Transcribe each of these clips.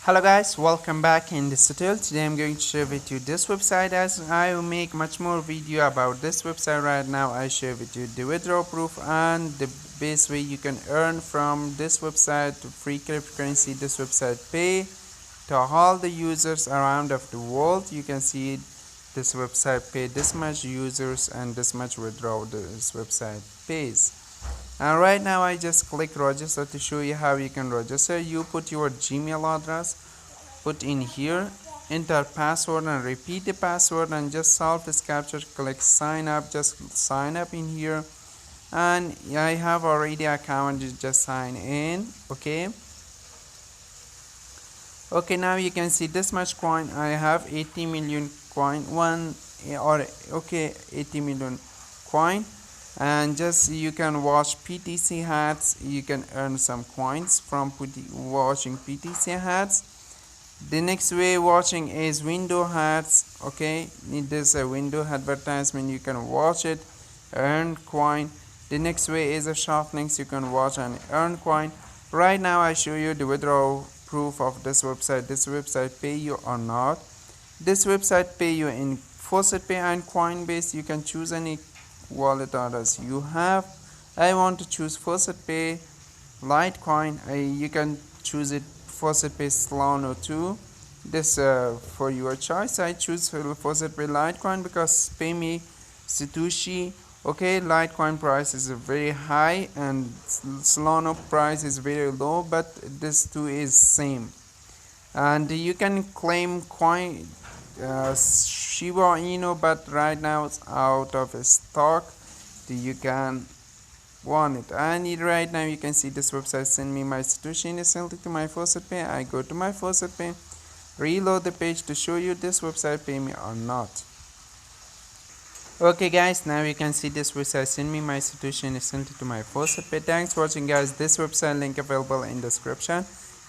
Hello guys, welcome back in this tutorial. Today I'm going to share with you this website. As I will make much more video about this website right now, I share with you the withdrawal proof and the best way you can earn from this website to free cryptocurrency. This website pay to all the users around of the world. You can see this website pay this much users and this much withdrawal this website pays. And right now I just click register to show you how you can register. You put your Gmail address, put in here, enter password and repeat the password and just solve this captcha. Click sign up, just sign up in here, and I have already account, just sign in. Okay, now you can see this much coin. I have 80 million coin, 80 million coin. And just you can watch PTC hats. You can earn some coins from watching PTC hats. The next way watching is window hats. Okay, this a window advertisement, you can watch it, earn coin. The next way is a shop links, you can watch and earn coin. Right now I show you the withdrawal proof of this website. This website pay you or not. This website pay you in faucetpay and Coinbase. You can choose any wallet orders you have. I want to choose faucetpay, Litecoin. You can choose it faucetpay Solana too. This for your choice. I choose faucetpay Litecoin because pay me Satoshi. Okay, Litecoin price is very high and Solana price is very low, but this two is same. And you can claim coin Shiba Inu, but right now it's out of stock. You can want it. And right now you can see this website send me my Satoshi instantly to my faucetpay. I go to my faucetpay, reload the page to show you this website pay me or not. Okay guys, now you can see this website send me my Satoshi instantly to my faucetpay. Thanks for watching guys. This website link available in description.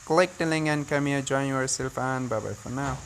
Click the link and come here, join yourself, and bye bye for now.